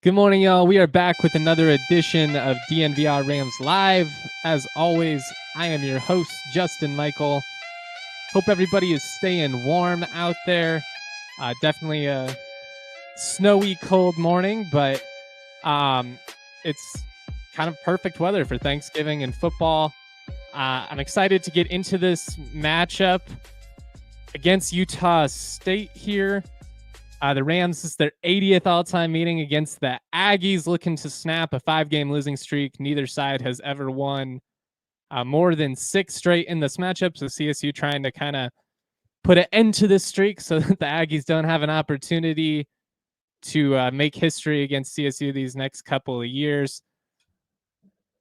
Good morning, y'all. We are back with another edition of DNVR Rams Live. As always, I am your host, Justin Michael. Hope everybody is staying warm out there. Definitely a snowy, cold morning, but it's kind of perfect weather for Thanksgiving and football. I'm excited to get into this matchup against Utah State here. The Rams, this is their 80th all-time meeting against the Aggies, looking to snap a 5-game losing streak. Neither side has ever won more than 6 straight in this matchup, so CSU trying to kind of put an end to this streak so that the Aggies don't have an opportunity to make history against CSU these next couple of years.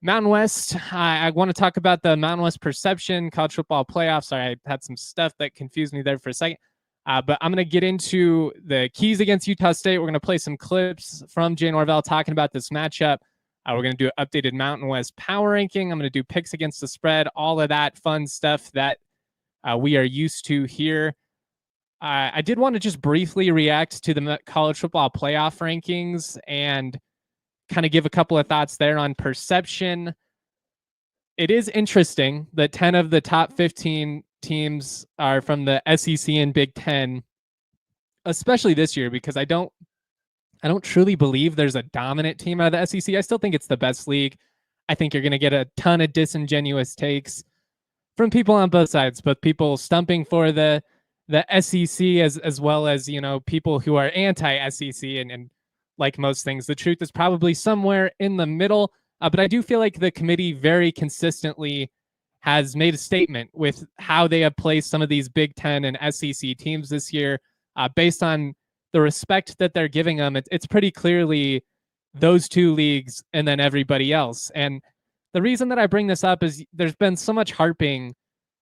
Mountain West, I want to talk about the Mountain West perception, college football playoffs. Sorry, I had some stuff that confused me there for a second. But I'm going to get into the keys against Utah State. We're going to play some clips from Jay Norvell talking about this matchup. We're going to do an updated Mountain West power ranking. I'm going to do picks against the spread, all of that fun stuff that we are used to here. I did want to just briefly react to the college football playoff rankings and kind of give a couple of thoughts there on perception. It is interesting that 10 of the top 15 teams are from the SEC and Big Ten, especially this year, because I don't truly believe there's a dominant team out of the SEC. I still think it's the best league. I think you're going to get a ton of disingenuous takes from people on both sides, both people stumping for the SEC as well as, you know, people who are anti-SEC and like most things, the truth is probably somewhere in the middle. But I do feel like the committee very consistently has made a statement with how they have placed some of these Big Ten and SEC teams this year based on the respect that they're giving them. It's pretty clearly those two leagues and then everybody else. And the reason that I bring this up is there's been so much harping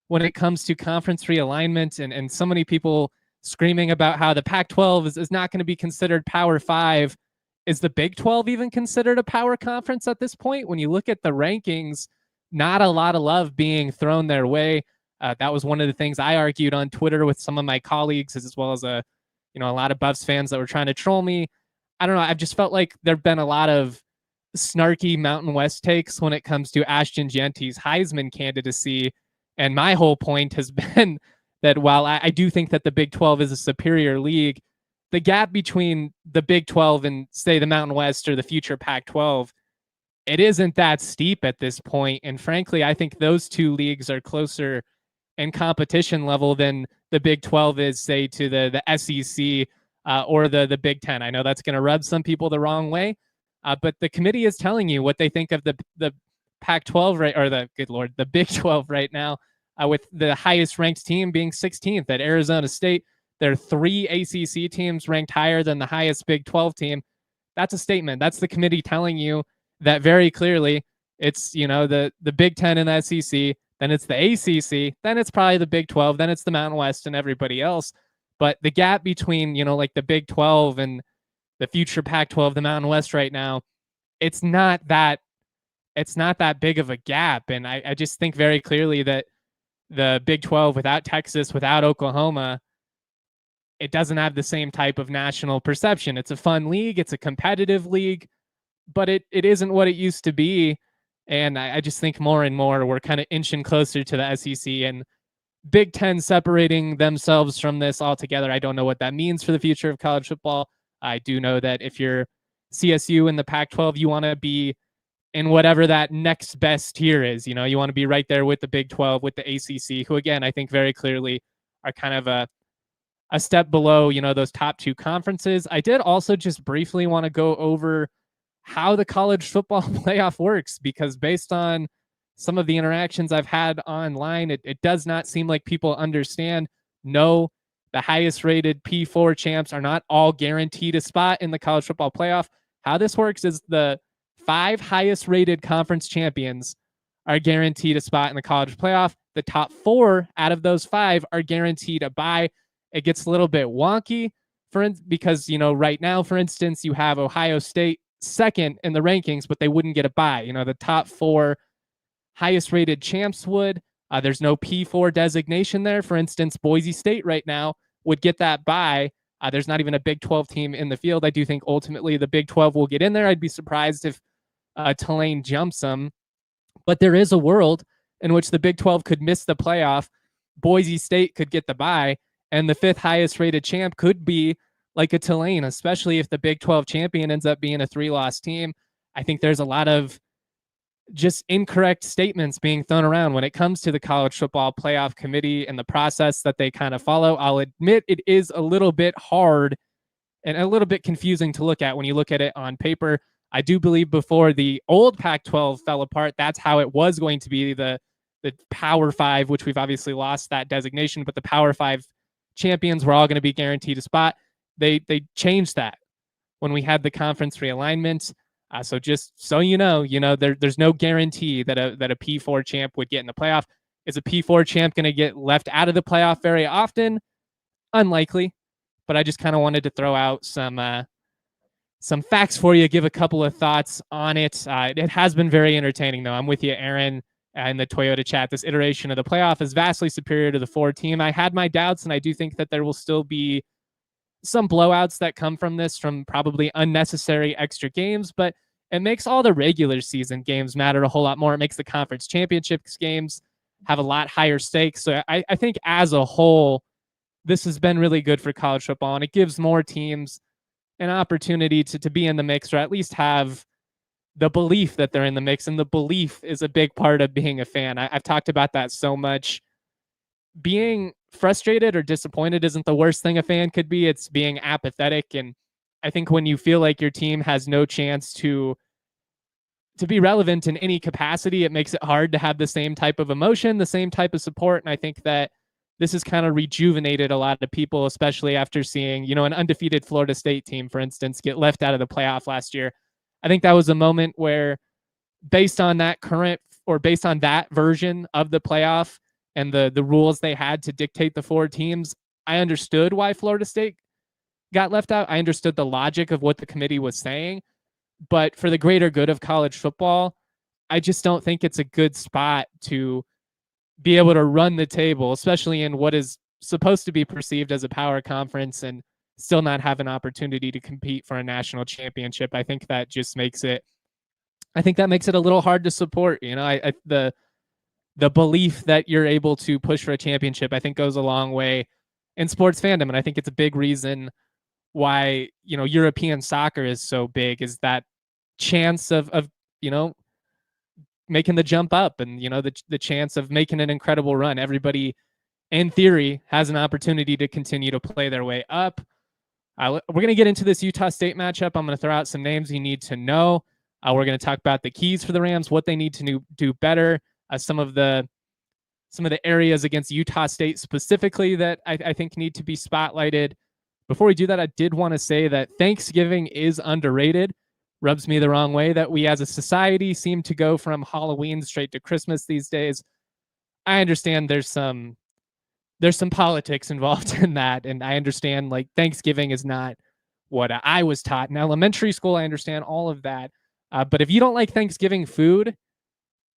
when it comes to conference realignment and so many people screaming about how the Pac-12 is not going to be considered Power 5. Is the Big 12 even considered a power conference at this point? When you look at the rankings, not a lot of love being thrown their way. That was one of the things I argued on Twitter with some of my colleagues, as well as a lot of Buffs fans that were trying to troll me. I don't know. I've just felt like there've been a lot of snarky Mountain West takes when it comes to Ashton Genty's Heisman candidacy. And my whole point has been that while I do think that the Big 12 is a superior league, the gap between the Big 12 and, say, the Mountain West or the future Pac-12, it isn't that steep at this point. And frankly, I think those two leagues are closer in competition level than the Big 12 is, say, to the SEC or the Big 10. I know that's going to rub some people the wrong way, but the committee is telling you what they think of the Pac-12 right, or the Big 12 right now, with the highest ranked team being 16th at Arizona State. There are 3 ACC teams ranked higher than the highest Big 12 team. That's a statement. That's the committee telling you that very clearly. It's, the Big 10 and the SEC, then it's the ACC, then it's probably the Big 12, then it's the Mountain West and everybody else. But the gap between, like the Big 12 and the future Pac-12, the Mountain West right now, it's not that big of a gap. And I just think very clearly that the Big 12 without Texas, without Oklahoma, it doesn't have the same type of national perception. It's a fun league. It's a competitive league, but it isn't what it used to be. And I just think more and more we're kind of inching closer to the SEC and Big Ten separating themselves from this altogether. I don't know what that means for the future of college football. I do know that if you're CSU in the Pac-12, you want to be in whatever that next best tier is. You want to be right there with the Big 12, with the ACC, who, again, I think very clearly are kind of a step below, those top 2 conferences. I did also just briefly want to go over how the college football playoff works, because based on some of the interactions I've had online, it does not seem like people understand. No, the highest rated P4 champs are not all guaranteed a spot in the college football playoff. How this works is the 5 highest rated conference champions are guaranteed a spot in the college playoff. The top 4 out of those 5 are guaranteed a bye. It gets a little bit wonky because, right now, for instance, you have Ohio State second in the rankings, but they wouldn't get a bye. The top 4 highest rated champs would. There's no P4 designation there. For instance, Boise State right now would get that bye. There's not even a Big 12 team in the field. I do think ultimately the Big 12 will get in there. I'd be surprised if Tulane jumps them. But there is a world in which the Big 12 could miss the playoff. Boise State could get the bye, and the 5th highest rated champ could be like a Tulane, especially if the Big 12 champion ends up being a 3-loss team. I think there's a lot of just incorrect statements being thrown around when it comes to the college football playoff committee and the process that they kind of follow. I'll admit it is a little bit hard and a little bit confusing to look at when you look at it on paper. I do believe before the old Pac-12 fell apart, that's how it was going to be, the Power 5, which we've obviously lost that designation, but the Power 5 champions were all going to be guaranteed a spot. They changed that when we had the conference realignment. So just so there's no guarantee that a P4 champ would get in the playoff. Is a P4 champ going to get left out of the playoff very often? Unlikely. But I just kind of wanted to throw out some facts for you, give a couple of thoughts on it. It has been very entertaining, though. I'm with you, Aaron, in the Toyota chat. This iteration of the playoff is vastly superior to the 4 team. I had my doubts, and I do think that there will still be some blowouts that come from this, from probably unnecessary extra games, but it makes all the regular season games matter a whole lot more. It makes the conference championships games have a lot higher stakes. So I think as a whole, this has been really good for college football, and it gives more teams an opportunity to be in the mix, or at least have the belief that they're in the mix. And the belief is a big part of being a fan. I've talked about that so much. Being frustrated or disappointed isn't the worst thing a fan could be. It's being apathetic. And I think when you feel like your team has no chance to be relevant in any capacity, it makes it hard to have the same type of emotion, the same type of support. And I think that this has kind of rejuvenated a lot of people, especially after seeing, an undefeated Florida State team, for instance, get left out of the playoff last year. I think that was a moment where, based on that version of the playoff and the rules they had to dictate the 4 teams, I understood why Florida State got left out. I understood the logic of what the committee was saying. But for the greater good of college football, I just don't think it's a good spot to be able to run the table, especially in what is supposed to be perceived as a power conference, and still not have an opportunity to compete for a national championship. I think that just makes it a little hard to support. The belief that you're able to push for a championship, I think, goes a long way in sports fandom. And I think it's a big reason why, European soccer is so big, is that chance of making the jump up, and the chance of making an incredible run. Everybody, in theory, has an opportunity to continue to play their way up. We're going to get into this Utah State matchup. I'm going to throw out some names you need to know. We're going to talk about the keys for the Rams, what they need to do better, some of the areas against Utah State specifically that I think need to be spotlighted. Before we do that, I did want to say that Thanksgiving is underrated. Rubs me the wrong way that we as a society seem to go from Halloween straight to Christmas these days. I understand there's some politics involved in that, and I understand, like, Thanksgiving is not what I was taught in elementary school. I understand all of that. But if you don't like Thanksgiving food,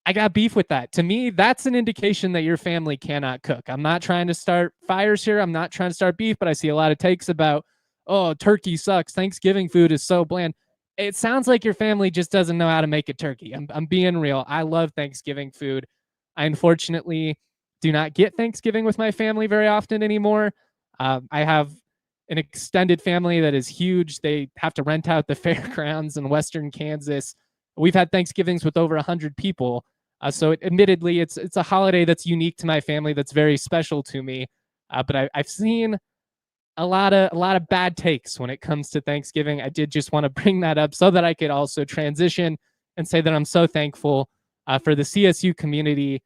I got beef with that. To me, that's an indication that your family cannot cook. I'm not trying to start fires here. I'm not trying to start beef, but I see a lot of takes about, oh, turkey sucks. Thanksgiving food is so bland. It sounds like your family just doesn't know how to make a turkey. I'm being real. I love Thanksgiving food. I unfortunately do not get Thanksgiving with my family very often anymore. I have an extended family that is huge. They have to rent out the fairgrounds in Western Kansas. We've had Thanksgivings with over 100 people. So admittedly, it's a holiday that's unique to my family, that's very special to me. But I've seen a lot of bad takes when it comes to Thanksgiving. I did just want to bring that up so that I could also transition and say that I'm so thankful for the CSU community,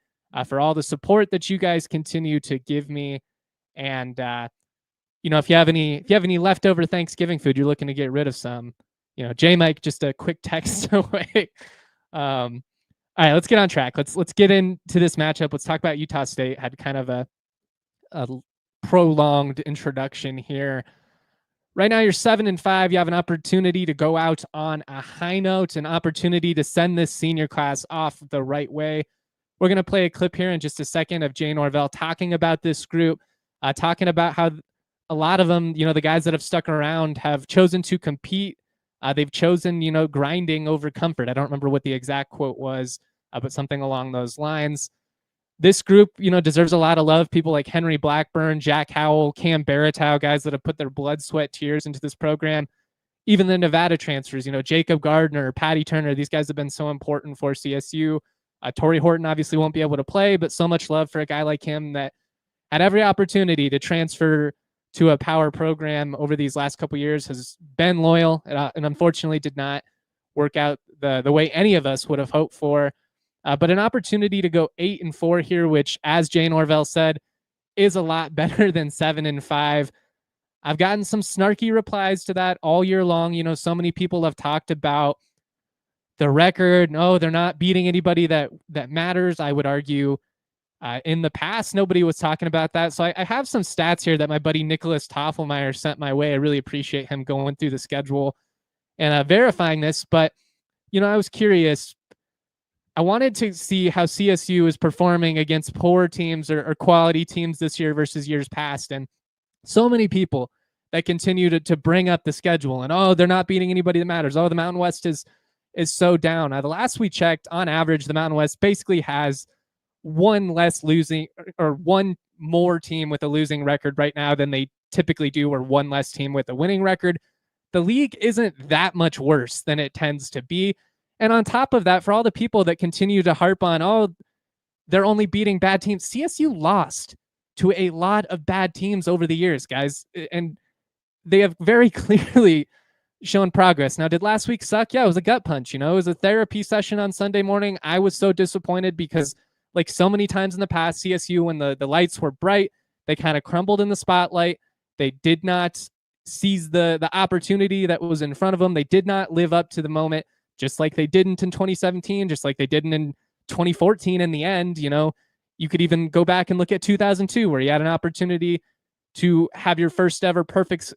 for all the support that you guys continue to give me. And if you have any leftover Thanksgiving food, you're looking to get rid of some, J Mike just a quick text away. All right, let's get on track. Let's get into this matchup. Let's talk about Utah State. Had kind of a prolonged introduction here. Right now, you're 7-5. You have an opportunity to go out on a high note, an opportunity to send this senior class off the right way. We're going to play a clip here in just a second of Jay Norvell talking about this group, talking about how a lot of them, the guys that have stuck around have chosen to compete. They've chosen, grinding over comfort. I don't remember what the exact quote was, but something along those lines. This group, deserves a lot of love. People like Henry Blackburn, Jack Howell, Cam Baratow, guys that have put their blood, sweat, tears into this program. Even the Nevada transfers, Jacob Gardner, Patty Turner, these guys have been so important for CSU. Torrey Horton obviously won't be able to play, but so much love for a guy like him that had every opportunity to transfer to a power program over these last couple of years, has been loyal, and unfortunately did not work out the way any of us would have hoped for. But an opportunity to go 8-4 here, which, as Jay Norvell said, is a lot better than 7-5. I've gotten some snarky replies to that all year long. So many people have talked about the record. No, they're not beating anybody that matters. I would argue in the past, nobody was talking about that. So I have some stats here that my buddy Nicholas Toffelmeyer sent my way. I really appreciate him going through the schedule and verifying this. But, I was curious. I wanted to see how CSU is performing against poor teams or quality teams this year versus years past. And so many people that continue to bring up the schedule and, they're not beating anybody that matters. The Mountain West is so down. The last we checked, on average, the Mountain West basically has one less losing or one more team with a losing record right now than they typically do, or one less team with a winning record. The league isn't that much worse than it tends to be. And on top of that, for all the people that continue to harp on, they're only beating bad teams, CSU lost to a lot of bad teams over the years, guys. And they have very clearly shown progress. Now, did last week suck? Yeah, it was a gut punch. It was a therapy session on Sunday morning. I was so disappointed because, like so many times in the past, CSU, when the lights were bright, they kind of crumbled in the spotlight. They did not seize the opportunity that was in front of them. They did not live up to the moment, just like they didn't in 2017, just like they didn't in 2014 in the end. You could even go back and look at 2002, where you had an opportunity to have your first ever perfect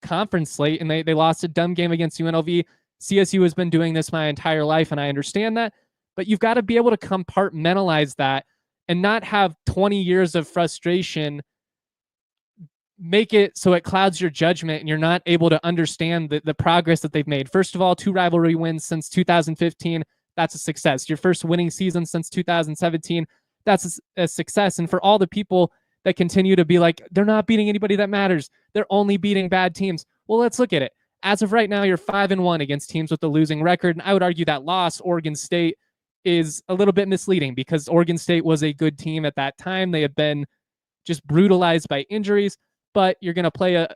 conference slate, and they lost a dumb game against UNLV. CSU has been doing this my entire life, and I understand that. But you've got to be able to compartmentalize that and not have 20 years of frustration make it so it clouds your judgment and you're not able to understand the progress that they've made. First of all, 2 rivalry wins since 2015. That's a success. Your first winning season since 2017. That's a success. And for all the people that continue to be like, they're not beating anybody that matters, they're only beating bad teams. Well, let's look at it. As of right now, you're 5-1 against teams with a losing record. And I would argue that loss, Oregon State, is a little bit misleading because Oregon State was a good team at that time. They have been just brutalized by injuries. But you're going to play a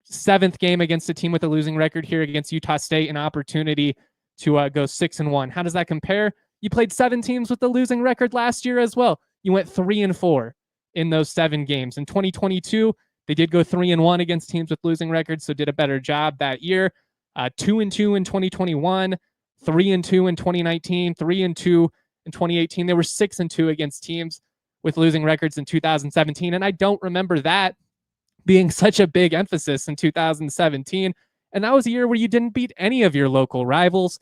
7th game against a team with a losing record here against Utah State, an opportunity to go 6-1. How does that compare? You played 7 teams with a losing record last year as well. You went 3-4 in those 7 games. In 2022, they did go 3-1 against teams with losing records, so did a better job that year. 2-2 in 2021, 3-2 in 2019, 3-2 in 2018. They were 6-2 against teams with losing records in 2017, and I don't remember that being such a big emphasis in 2017. And that was a year where you didn't beat any of your local rivals.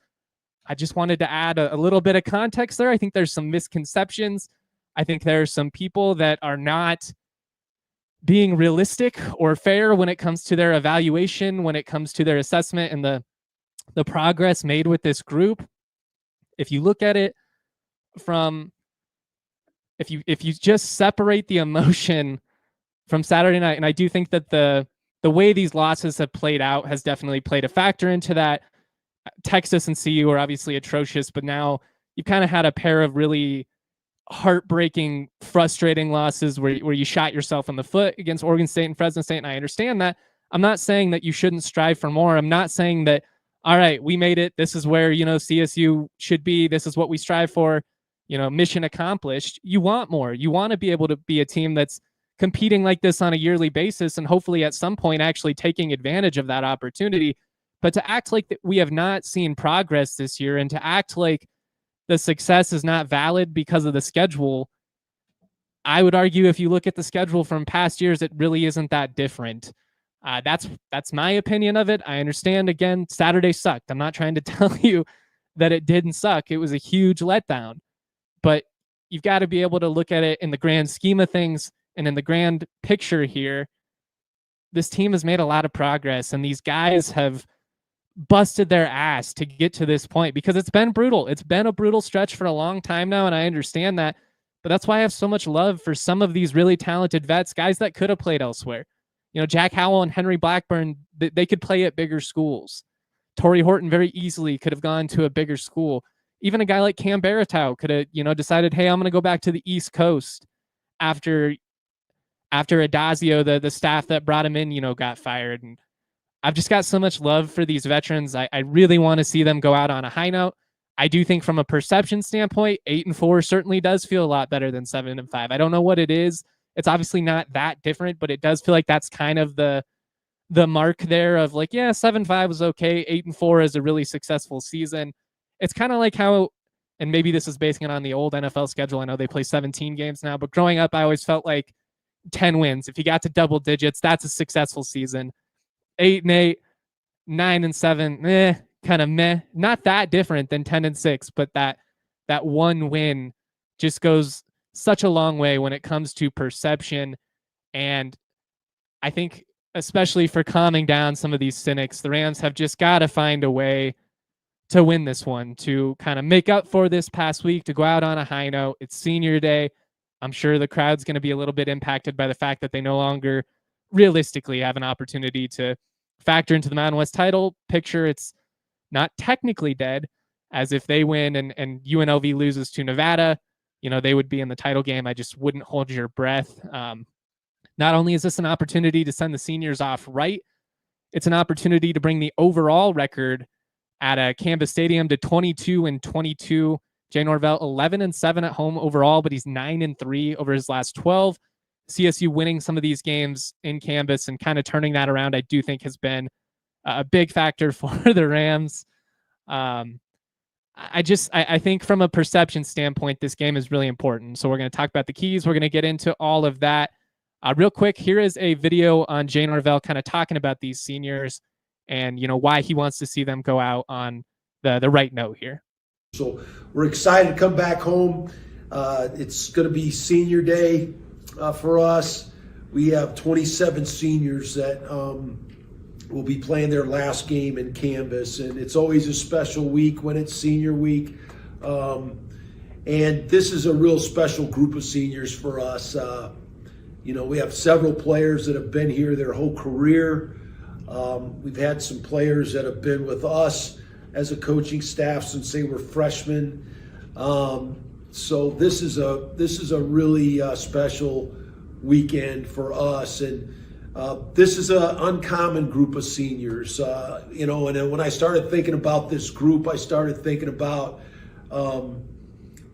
I just wanted to add a little bit of context there. I think there's some misconceptions. I think there are some people that are not being realistic or fair when it comes to their evaluation, when it comes to their assessment and the progress made with this group. If you look at it from, if you just separate the emotion from Saturday night, and I do think that the way these losses have played out has definitely played a factor into that. Texas and CU are obviously atrocious, but now you've kind of had a pair of really heartbreaking, frustrating losses where you shot yourself in the foot against Oregon State and Fresno State, and I understand that. I'm not saying that you shouldn't strive for more. I'm not saying that, all right, we made it. This is where, CSU should be. This is what we strive for. Mission accomplished. You want more. You want to be able to be a team that's competing like this on a yearly basis and hopefully at some point actually taking advantage of that opportunity. But to act like that we have not seen progress this year, and to act like the success is not valid because of the schedule, I would argue if you look at the schedule from past years, it really isn't that different. That's my opinion of it. I understand, again, Saturday sucked. I'm not trying to tell you that it didn't suck. It was a huge letdown. But you've got to be able to look at it in the grand scheme of things and in the grand picture here. This team has made a lot of progress, and these guys have busted their ass to get to this point because it's been brutal. It's been a brutal stretch for a long time now, and I understand that. But that's why I have so much love for some of these really talented vets, guys that could have played elsewhere. You know, Jack Howell and Henry Blackburn, they could play at bigger schools. Torrey Horton very easily could have gone to a bigger school. Even a guy like Cam Baratow could have, decided, hey, I'm going to go back to the East Coast after Adazio, the staff that brought him in, got fired. And I've just got so much love for these veterans. I really want to see them go out on a high note. I do think from a perception standpoint, 8-4 certainly does feel a lot better than 7-5. I don't know what it is. It's obviously not that different, but it does feel like that's kind of the mark there of like, yeah, 7-5 was okay. 8-4 is a really successful season. It's kind of like how, and maybe this is basing it on the old NFL schedule. I know they play 17 games now, but growing up, I always felt like 10 wins. If you got to double digits, that's a successful season. 8-8, 9-7, kind of meh. Not that different than 10-6, but that one win just goes such a long way when it comes to perception. And I think, especially for calming down some of these cynics, the Rams have just got to find a way to win this one, to kind of make up for this past week, to go out on a high note. It's senior day. I'm sure the crowd's going to be a little bit impacted by the fact that they no longer realistically have an opportunity to factor into the Mountain West title picture. It's not technically dead, as if they win and UNLV loses to Nevada, they would be in the title game. I just wouldn't hold your breath. Not only is this an opportunity to send the seniors off right, it's an opportunity to bring the overall record at Canvas Stadium to 22-22. Jay Norvell 11-7 at home overall, but he's 9-3 over his last 12. CSU winning some of these games in Canvas and kind of turning that around, I do think has been a big factor for the Rams. I think from a perception standpoint, this game is really important. So we're going to talk about the keys. We're going to get into all of that. Real quick, here is a video on Jay Norvell kind of talking about these seniors and, why he wants to see them go out on the right note here. So we're excited to come back home. It's going to be senior day for us. We have 27 seniors that will be playing their last game in Canvas, and it's always a special week when it's senior week. And this is a real special group of seniors for us. We have several players that have been here their whole career. We've had some players that have been with us as a coaching staff since they were freshmen. So this is a really special weekend for us, and this is an uncommon group of seniors. And then when I started thinking about this group, I started thinking about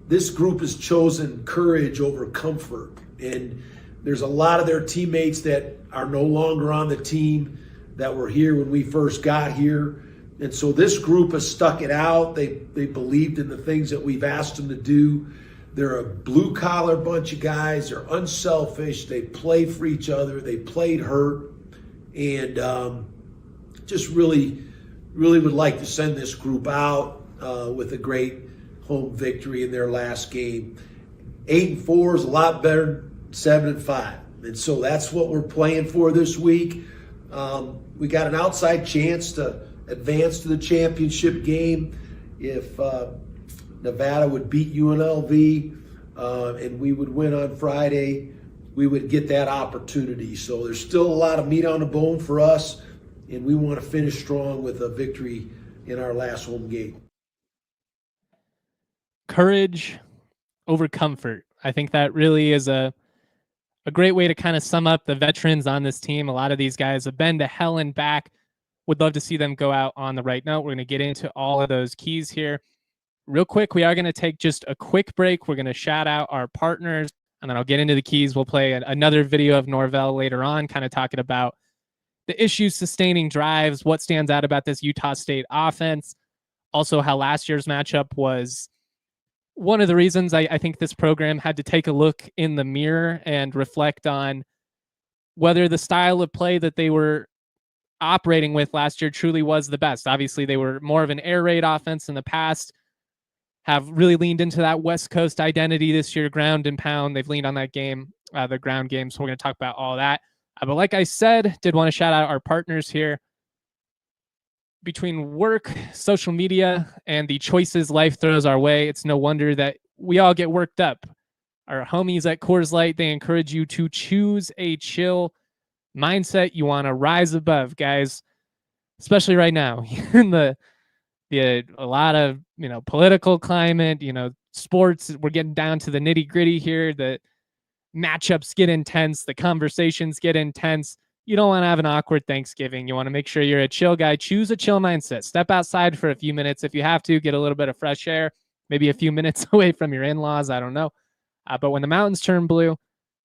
this group has chosen courage over comfort, and there's a lot of their teammates that are no longer on the team that were here when we first got here. And so this group has stuck it out. They believed in the things that we've asked them to do. They're a blue-collar bunch of guys. They're unselfish. They play for each other. They played hurt. And just really, really would like to send this group out with a great home victory in their last game. 8-4 is a lot better than 7-5. And so that's what we're playing for this week. We got an outside chance to advance to the championship game if Nevada would beat UNLV and we would win on Friday. We would get that opportunity. So there's still a lot of meat on the bone for us, and we want to finish strong with a victory in our last home game. Courage over comfort. I think that really is a great way to kind of sum up the veterans on this team. A lot of these guys have been to hell and back. Would love to see them go out on the right note. We're going to get into all of those keys here. Real quick, we are going to take just a quick break. We're going to shout out our partners, and then I'll get into the keys. We'll play another video of Norvell later on, kind of talking about the issues sustaining drives, what stands out about this Utah State offense, also how last year's matchup was one of the reasons I think this program had to take a look in the mirror and reflect on whether the style of play that they were operating with last year truly was the best. Obviously, they were more of an air raid offense in the past, have really leaned into that West Coast identity this year, ground and pound. They've leaned on that game, the ground game. So we're going to talk about all that. But like I said, did want to shout out our partners here. Between work, social media, and the choices life throws our way, it's no wonder that we all get worked up. Our homies at Coors Light, they encourage you to choose a chill mindset. You want to rise above, guys, especially right now in the a lot of political climate, sports. We're getting down to the nitty gritty here. The matchups get intense, the conversations get intense. You don't want to have an awkward Thanksgiving. You want to make sure you're a chill guy. Choose a chill mindset. Step outside for a few minutes if you have to. Get a little bit of fresh air, maybe a few minutes away from your in-laws. I don't know. But when the mountains turn blue,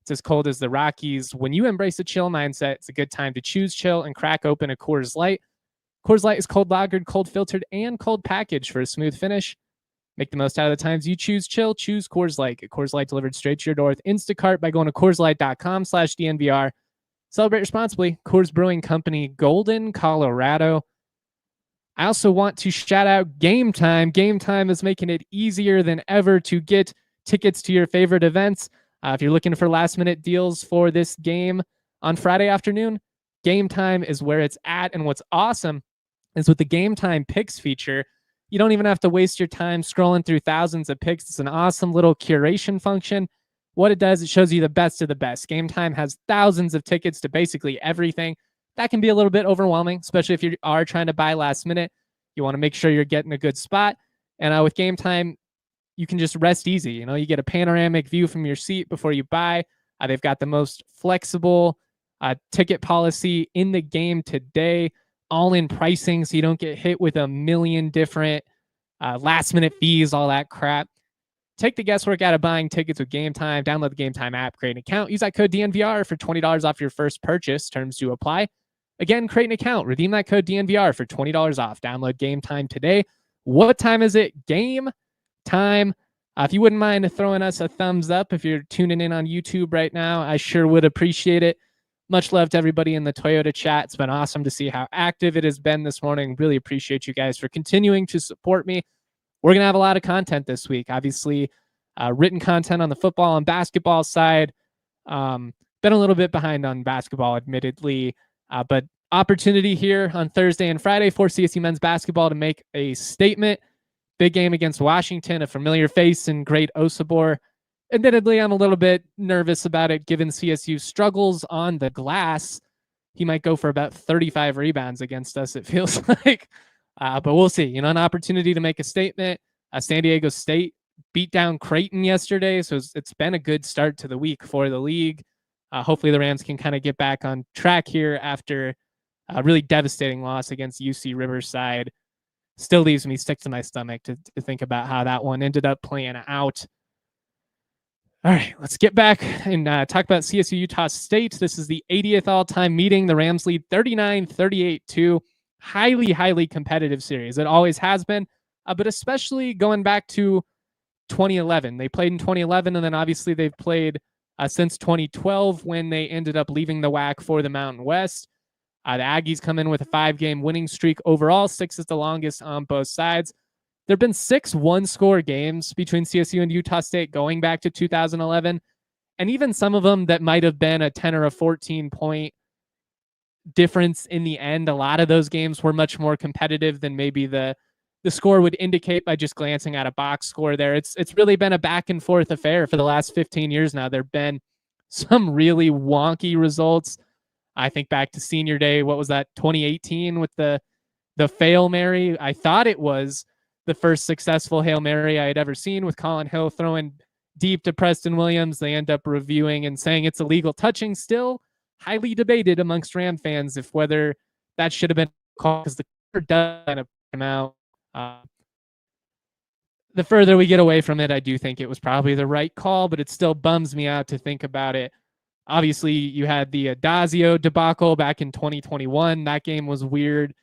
it's as cold as the Rockies. When you embrace a chill mindset, it's a good time to choose chill and crack open a Coors Light. Coors Light is cold lagered, cold filtered, and cold packaged for a smooth finish. Make the most out of the times you choose chill. Choose Coors Light. Get Coors Light delivered straight to your door with Instacart by going to CoorsLight.com/DNVR. Celebrate responsibly. Coors Brewing Company, Golden, Colorado. I also want to shout out Game Time. Game Time is making it easier than ever to get tickets to your favorite events. If you're looking for last-minute deals for this game on Friday afternoon, Game Time is where it's at. And what's awesome is with the Game Time Picks feature, you don't even have to waste your time scrolling through thousands of picks. It's an awesome little curation function. What it does, it shows you the best of the best. Game Time has thousands of tickets to basically everything. That can be a little bit overwhelming, especially if you are trying to buy last minute. You want to make sure you're getting a good spot. And with Game Time, you can just rest easy. You get a panoramic view from your seat before you buy. They've got the most flexible ticket policy in the game today, all in pricing, so you don't get hit with a million different last minute fees, all that crap. Take the guesswork out of buying tickets with Game Time. Download the Game Time app, create an account. Use that code DNVR for $20 off your first purchase. Terms do apply. Again, create an account. Redeem that code DNVR for $20 off. Download Game Time today. What time is it? Game time. If you wouldn't mind throwing us a thumbs up if you're tuning in on YouTube right now, I sure would appreciate it. Much love to everybody in the Toyota chat. It's been awesome to see how active it has been this morning. Really appreciate you guys for continuing to support me. We're going to have a lot of content this week. Obviously, written content on the football and basketball side. Been a little bit behind on basketball, admittedly. But opportunity here on Thursday and Friday for CSU men's basketball to make a statement. Big game against Washington, a familiar face in Great Osabor. Admittedly, I'm a little bit nervous about it given CSU's struggles on the glass. He might go for about 35 rebounds against us, it feels like. But we'll see. An opportunity to make a statement. San Diego State beat down Creighton yesterday, so it's been a good start to the week for the league. Hopefully the Rams can kind of get back on track here after a really devastating loss against UC Riverside. Still leaves me sick to my stomach to think about how that one ended up playing out. All right, let's get back and talk about CSU Utah State. This is the 80th all-time meeting. The Rams lead 39-38-2. Highly, highly competitive series. It always has been, but especially going back to 2011. They played in 2011, and then obviously they've played since 2012 when they ended up leaving the WAC for the Mountain West. The Aggies come in with a 5-game winning streak overall. 6 is the longest on both sides. There have been 6 one-score games between CSU and Utah State going back to 2011, and even some of them that might have been a 10 or a 14-point difference in the end. A lot of those games were much more competitive than maybe the score would indicate by just glancing at a box score there. It's really been a back-and-forth affair for the last 15 years now. There have been some really wonky results. I think back to senior day, what was that, 2018 with the Hail Mary? I thought it was the first successful Hail Mary I had ever seen, with Colin Hill throwing deep to Preston Williams. They end up reviewing and saying it's illegal touching. Still highly debated amongst Ram fans if whether that should have been called, because the court does kind of come out. The further we get away from it, I do think it was probably the right call, but it still bums me out to think about it Obviously, you had the Adazio debacle back in 2021. That game was weird.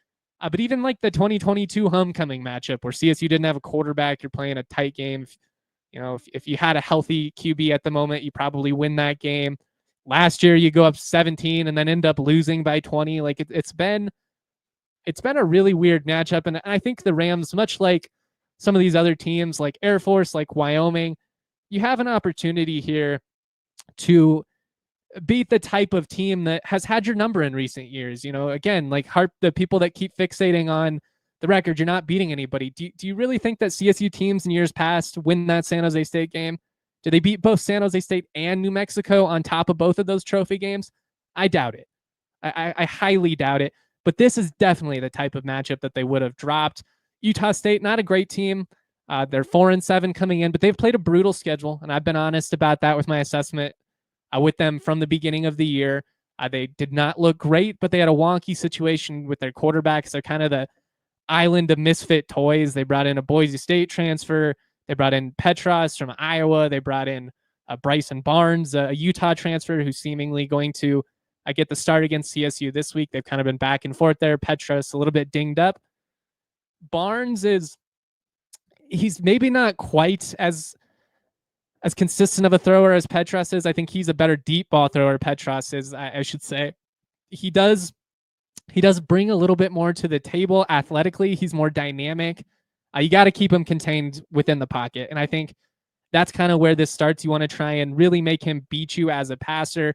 But even like the 2022 homecoming matchup where CSU didn't have a quarterback, you're playing a tight game. If you had a healthy QB at the moment, you probably win that game. Last year, you go up 17 and then end up losing by 20. Like it's been a really weird matchup. And I think the Rams, much like some of these other teams like Air Force, like Wyoming, you have an opportunity here to beat the type of team that has had your number in recent years. Again, like the people that keep fixating on the record, you're not beating anybody. Do you really think that CSU teams in years past win that San Jose State game? Did they beat both San Jose State and New Mexico on top of both of those trophy games? I doubt it. I highly doubt it. But this is definitely the type of matchup that they would have dropped. Utah State, not a great team. They're 4-7 coming in, but they've played a brutal schedule, and I've been honest about that with my assessment with them from the beginning of the year. They did not look great, but they had a wonky situation with their quarterbacks. They're kind of the island of misfit toys. They brought in a Boise State transfer. They brought in Petros from Iowa. They brought in Bryson Barnes, a Utah transfer who's seemingly going to get the start against CSU this week. They've kind of been back and forth there. Petros a little bit dinged up. Barnes he's maybe not quite as consistent of a thrower as Petros is. I think he's a better deep ball thrower. Petros is, I should say. He does bring a little bit more to the table athletically. He's more dynamic. You got to keep him contained within the pocket. And I think that's kind of where this starts. You want to try and really make him beat you as a passer.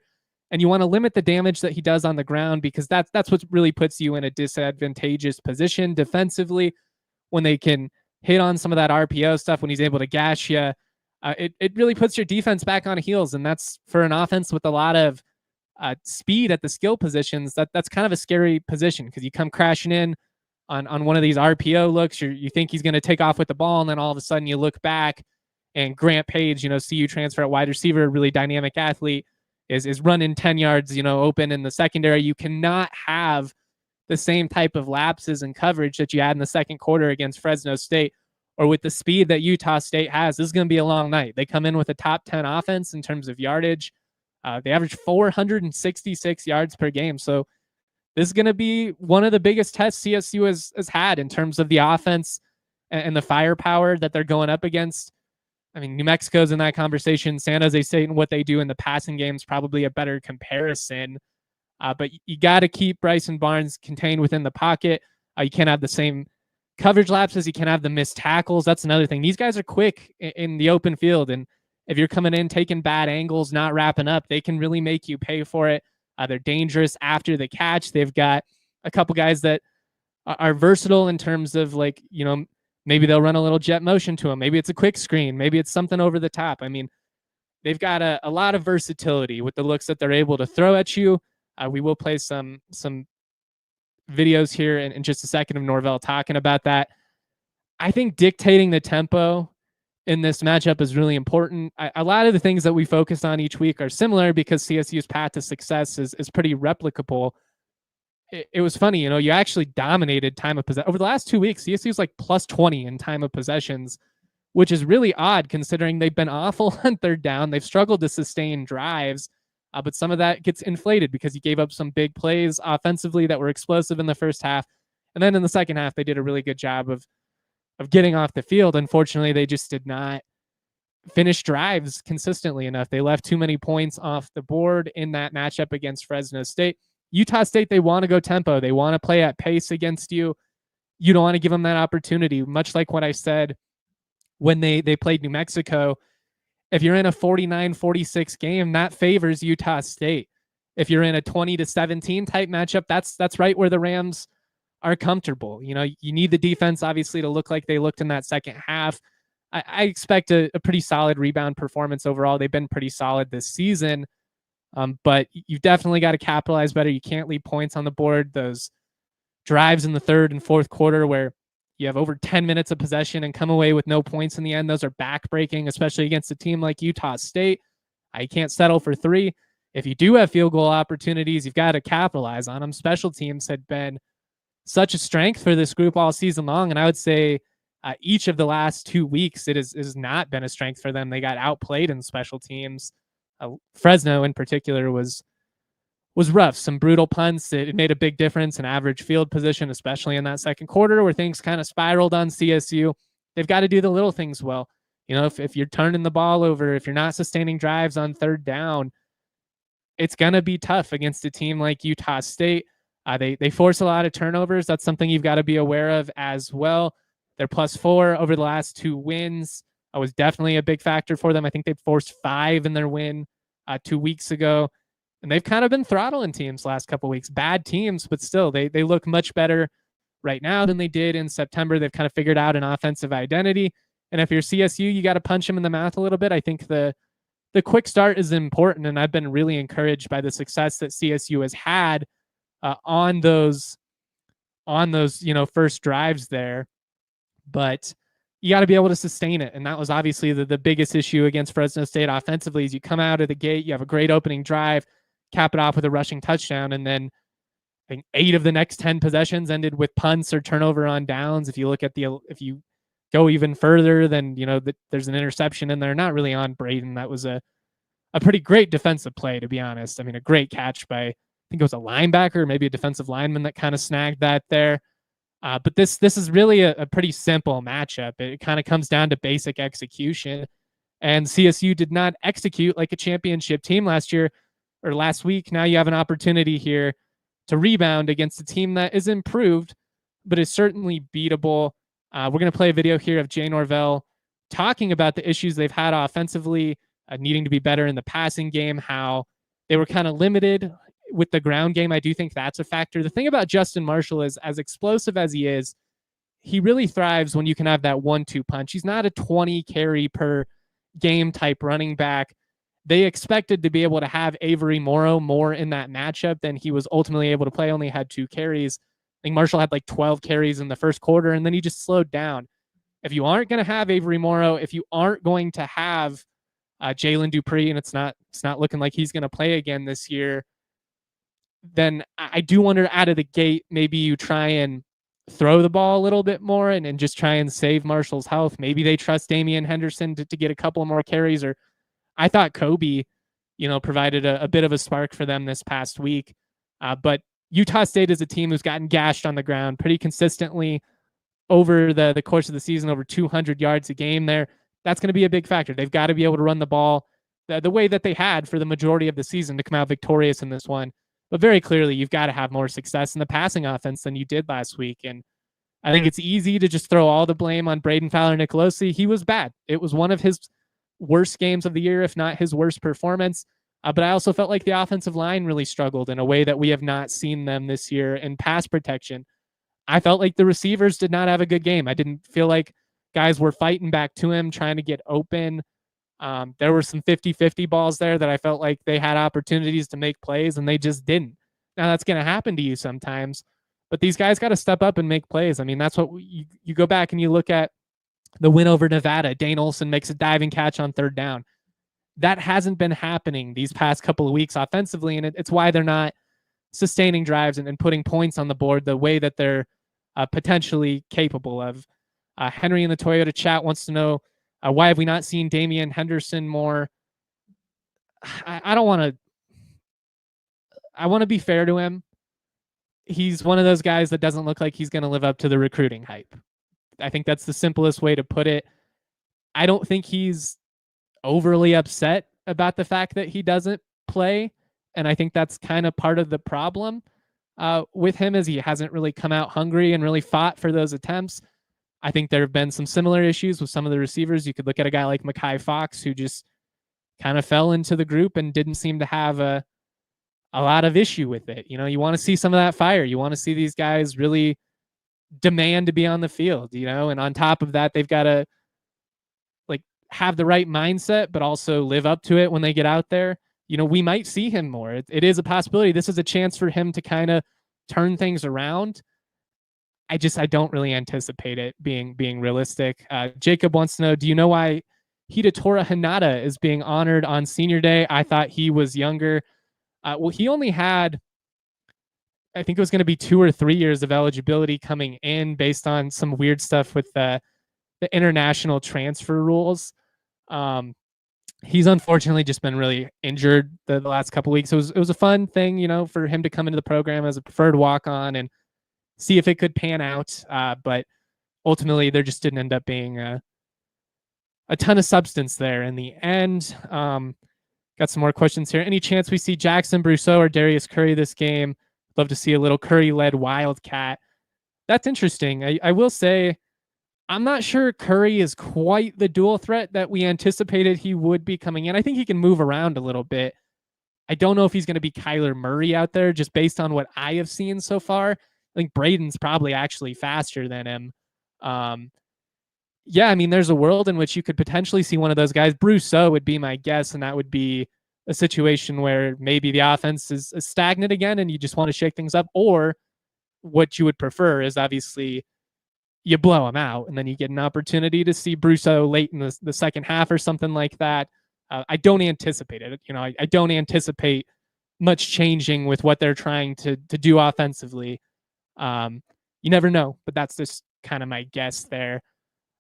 And you want to limit the damage that he does on the ground, because that's what really puts you in a disadvantageous position defensively when they can hit on some of that RPO stuff, when he's able to gash you. It really puts your defense back on heels, and that's for an offense with a lot of speed at the skill positions. That's kind of a scary position, because you come crashing in on one of these RPO looks. You think he's going to take off with the ball, and then all of a sudden you look back, and Grant Page, CU transfer at wide receiver, really dynamic athlete, is running 10 yards, open in the secondary. You cannot have the same type of lapses and coverage that you had in the second quarter against Fresno State, or with the speed that Utah State has. This is going to be a long night. They come in with a top 10 offense in terms of yardage. They average 466 yards per game. So this is going to be one of the biggest tests CSU has had in terms of the offense and the firepower that they're going up against. I mean, New Mexico's in that conversation. San Jose State and what they do in the passing game is probably a better comparison. But you got to keep Bryson Barnes contained within the pocket. You can't have the same coverage lapses. You can't have the missed tackles. That's another thing. These guys are quick in the open field, and if you're coming in, taking bad angles, not wrapping up, they can really make you pay for it. They're dangerous after the catch. They've got a couple guys that are versatile in terms of, like, maybe they'll run a little jet motion to them. Maybe it's a quick screen. Maybe it's something over the top. I mean, they've got a lot of versatility with the looks that they're able to throw at you. We will play some videos here in just a second of Norvell talking about that. I think dictating the tempo in this matchup is really important. A lot of the things that we focus on each week are similar because CSU's path to success is pretty replicable. It was funny, you actually dominated time of possession. Over the last 2 weeks, CSU's like plus 20 in time of possessions, which is really odd considering they've been awful on third down. They've struggled to sustain drives. But some of that gets inflated because you gave up some big plays offensively that were explosive in the first half. And then in the second half, they did a really good job of getting off the field. Unfortunately, they just did not finish drives consistently enough. They left too many points off the board in that matchup against Fresno State. Utah State, they want to go tempo. They want to play at pace against you. You don't want to give them that opportunity. Much like what I said when they played New Mexico, if you're in a 49-46 game, that favors Utah State. If you're in a 20-17 type matchup, that's right where the Rams are comfortable. You need the defense, obviously, to look like they looked in that second half. I expect a pretty solid rebound performance overall. They've been pretty solid this season, but you've definitely got to capitalize better. You can't leave points on the board. Those drives in the third and fourth quarter where you have over 10 minutes of possession and come away with no points in the end, those are backbreaking, especially against a team like Utah State. You can't settle for 3. If you do have field goal opportunities, you've got to capitalize on them. Special teams had been such a strength for this group all season long, and I would say each of the last 2 weeks, it has not been a strength for them. They got outplayed in special teams. Fresno in particular was rough. Some brutal punts. It made a big difference in average field position, especially in that second quarter where things kind of spiraled on CSU. They've got to do the little things well. If you're turning the ball over, if you're not sustaining drives on third down, it's going to be tough against a team like Utah State. They force a lot of turnovers. That's something you've got to be aware of as well. They're +4 over the last 2 wins. Was definitely a big factor for them. I think they forced 5 in their win 2 weeks ago. And they've kind of been throttling teams last couple weeks. Bad teams, but still, they look much better right now than they did in September. They've kind of figured out an offensive identity. And if you're CSU, you got to punch them in the mouth a little bit. I think the quick start is important, and I've been really encouraged by the success that CSU has had on those first drives there. But you got to be able to sustain it, and that was obviously the biggest issue against Fresno State offensively. Is you come out of the gate, you have a great opening drive, cap it off with a rushing touchdown, and then I think 8 of the next 10 possessions ended with punts or turnover on downs. If you look at if you go even further, then there's an interception in there, not really on Braden. That was a pretty great defensive play, to be honest. I mean, a great catch by, I think it was a linebacker, maybe a defensive lineman that kind of snagged that there. But this is really a pretty simple matchup. It kind of comes down to basic execution, and CSU did not execute like a championship team last week. Now you have an opportunity here to rebound against a team that is improved, but is certainly beatable. We're going to play a video here of Jay Norvell talking about the issues they've had offensively, needing to be better in the passing game, how they were kind of limited with the ground game. I do think that's a factor. The thing about Justin Marshall is, as explosive as he is, he really thrives when you can have that 1-2 punch. He's not a 20 carry per game type running back. They expected to be able to have Avery Morrow more in that matchup than he was ultimately able to play. Only had 2 carries. I think Marshall had like 12 carries in the first quarter, and then he just slowed down. If you aren't going to have Avery Morrow, if you aren't going to have Jalen Dupree, and it's not looking like he's going to play again this year, then I do wonder out of the gate, maybe you try and throw the ball a little bit more and just try and save Marshall's health. Maybe they trust Damian Henderson to get a couple more carries. Or I thought Kobe, provided a bit of a spark for them this past week. But Utah State is a team who's gotten gashed on the ground pretty consistently over the course of the season, over 200 yards a game there. That's going to be a big factor. They've got to be able to run the ball the way that they had for the majority of the season to come out victorious in this one. But very clearly, you've got to have more success in the passing offense than you did last week. And I think it's easy to just throw all the blame on Braden Fowler-Nicolosi. He was bad. It was one of his worst games of the year, if not his worst performance. But I also felt like the offensive line really struggled in a way that we have not seen them this year in pass protection. I felt like the receivers did not have a good game. I didn't feel like guys were fighting back to him, trying to get open. There were some 50-50 balls there that I felt like they had opportunities to make plays, and they just didn't. Now, that's going to happen to you sometimes, but these guys got to step up and make plays. I mean, that's what you go back and you look at the win over Nevada. Dane Olson makes a diving catch on third down. That hasn't been happening these past couple of weeks offensively, and it's why they're not sustaining drives and putting points on the board the way that they're potentially capable of. Henry in the Toyota chat wants to know, why have we not seen Damian Henderson more? I don't want to. I want to be fair to him. He's one of those guys that doesn't look like he's going to live up to the recruiting hype. I think that's the simplest way to put it. I don't think he's overly upset about the fact that he doesn't play, and I think that's kind of part of the problem with him, is he hasn't really come out hungry and really fought for those attempts. I think there have been some similar issues with some of the receivers. You could look at a guy like Mekhi Fox, who just kind of fell into the group and didn't seem to have a lot of issue with it. You want to see some of that fire. You want to see these guys really demand to be on the field, and on top of that, they've got to have the right mindset, but also live up to it when they get out there. We might see him more. It is a possibility. This is a chance for him to kind of turn things around. I don't really anticipate it being realistic. Jacob wants to know, do you know why Hidatora Hanada is being honored on senior day? I thought he was younger. Well, he only had, I think it was going to be 2 or 3 years of eligibility coming in based on some weird stuff with the international transfer rules. He's unfortunately just been really injured the last couple weeks. It was a fun thing, for him to come into the program as a preferred walk on and see if it could pan out. But ultimately, there just didn't end up being a ton of substance there in the end. Got some more questions here. Any chance we see Jackson Brousseau or Darius Curry this game? Love to see a little Curry-led Wildcat. That's interesting. I will say, I'm not sure Curry is quite the dual threat that we anticipated he would be coming in. I think he can move around a little bit. I don't know if he's going to be Kyler Murray out there just based on what I have seen so far. I think Braden's probably actually faster than him. Yeah, I mean, there's a world in which you could potentially see one of those guys. Brousseau would be my guess, and that would be a situation where maybe the offense is stagnant again and you just want to shake things up, or what you would prefer is obviously you blow him out and then you get an opportunity to see Brousseau late in the second half or something like that. I don't anticipate it. I don't anticipate much changing with what they're trying to do offensively. You never know, but that's just kind of my guess there.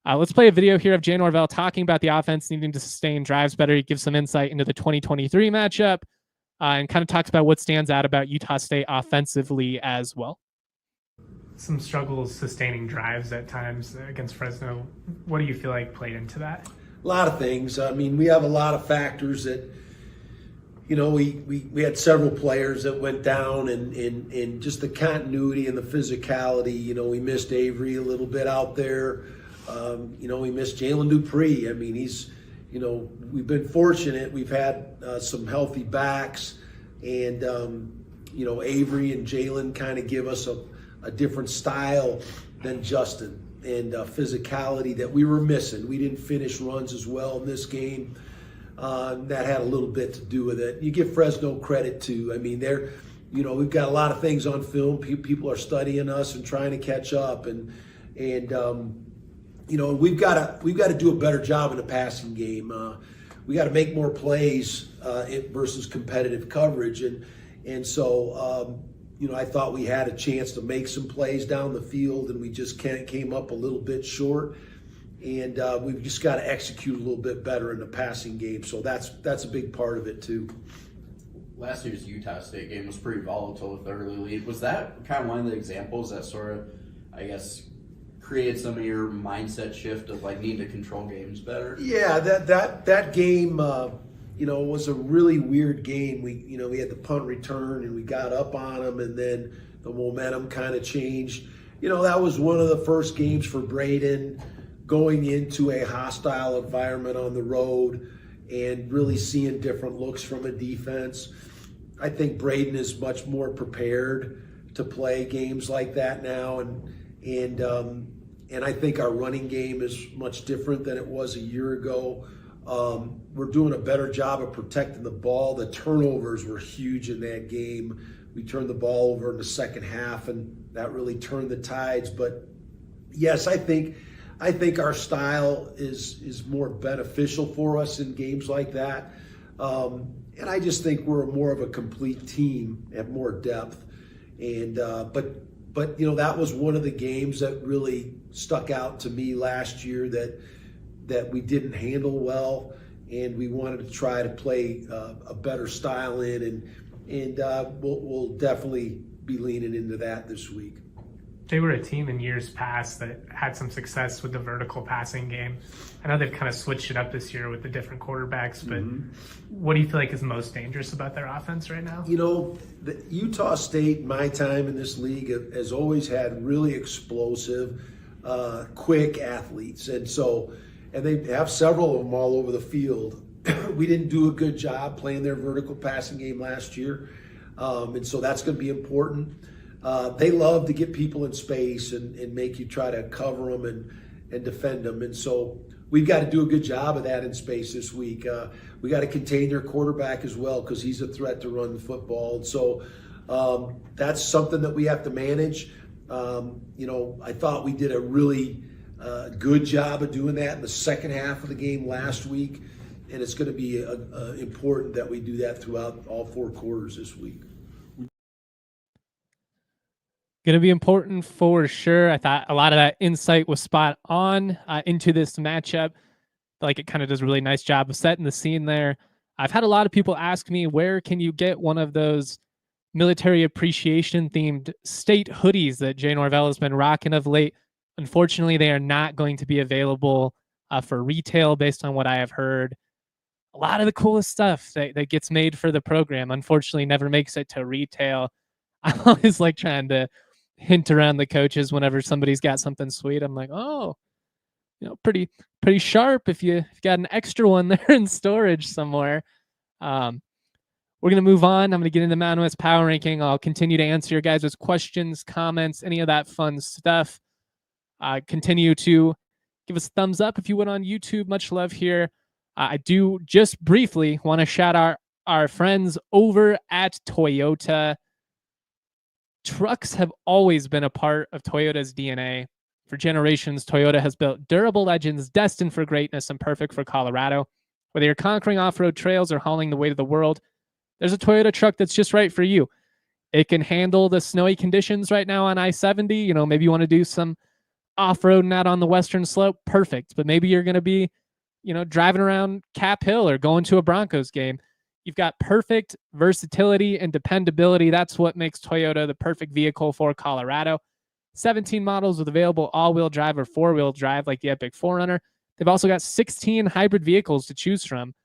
Let's play a video here of Jay Norvell talking about the offense needing to sustain drives better. He gives some insight into the 2023 matchup and kind of talks about what stands out about Utah State offensively as well. Some struggles sustaining drives at times against Fresno. What do you feel like played into that? A lot of things. I mean, we have a lot of factors that, we had several players that went down and just the continuity and the physicality. We missed Avery a little bit out there. We missed Jalen Dupree. I mean, we've been fortunate. We've had some healthy backs, and, Avery and Jalen kind of give us a different style than Justin and physicality that we were missing. We didn't finish runs as well in this game. That had a little bit to do with it. You give Fresno credit too. I mean, we've got a lot of things on film. People are studying us and trying to catch up, and we've got to do a better job in the passing game. We got to make more plays versus competitive coverage, and so I thought we had a chance to make some plays down the field, and we just came up a little bit short. And we've just got to execute a little bit better in the passing game. So that's a big part of it too. Last year's Utah State game was pretty volatile with the early lead. Was that kind of one of the examples that sort of, I guess, created some of your mindset shift of like needing to control games better? Yeah, that game, was a really weird game. We had the punt return and we got up on them, and then the momentum kind of changed. That was one of the first games for Braden, going into a hostile environment on the road and really seeing different looks from a defense. I think Braden is much more prepared to play games like that now, and I think our running game is much different than it was a year ago. We're doing a better job of protecting the ball. The turnovers were huge in that game. We turned the ball over in the second half, and that really turned the tides. But yes, I think our style is more beneficial for us in games like that. And I just think we're more of a complete team at more depth. And but that was one of the games that really stuck out to me last year that we didn't handle well, and we wanted to try to play a better style in, and we'll definitely be leaning into that this week. They were a team in years past that had some success with the vertical passing game. I know they've kind of switched it up this year with the different quarterbacks, but what do you feel like is most dangerous about their offense right now? The Utah State, my time in this league, has always had really explosive, quick athletes. And they have several of them all over the field. We didn't do a good job playing their vertical passing game last year. And so that's going to be important. They love to get people in space and make you try to cover them and defend them. And so we've got to do a good job of that in space this week. We got to contain their quarterback as well, because he's a threat to run the football. And so that's something that we have to manage. I thought we did a really good job of doing that in the second half of the game last week. And it's going to be important that we do that throughout all four quarters this week. Going to be important for sure. I thought a lot of that insight was spot on into this matchup. feel like it kind of does a really nice job of setting the scene there. I've had a lot of people ask me, where can you get one of those military appreciation themed state hoodies that Jay Norvell has been rocking of late? Unfortunately, they are not going to be available for retail based on what I have heard. A lot of the coolest stuff that gets made for the program, unfortunately, never makes it to retail. I always like trying to hint around the coaches whenever somebody's got something sweet. I'm like, oh, pretty sharp if you got an extra one there in storage somewhere. We're going to move on. I'm going to get into Mountain West Power Ranking. I'll continue to answer your guys' questions, comments, any of that fun stuff. Continue to give us a thumbs up if you went on YouTube. Much love here. I do just briefly want to shout out our friends over at Toyota. Trucks have always been a part of Toyota's DNA. For generations, Toyota has built durable legends destined for greatness and perfect for Colorado. Whether you're conquering off-road trails or hauling the weight of the world, there's a Toyota truck that's just right for you. It can handle the snowy conditions right now on I-70. Maybe you want to do some off-roading out on the western slope. Perfect. But maybe you're going to be, driving around Cap Hill or going to a Broncos game. You've got perfect versatility and dependability. That's what makes Toyota the perfect vehicle for Colorado. 17 models with available all-wheel drive or four-wheel drive like the Epic 4Runner. They've also got 16 hybrid vehicles to choose from.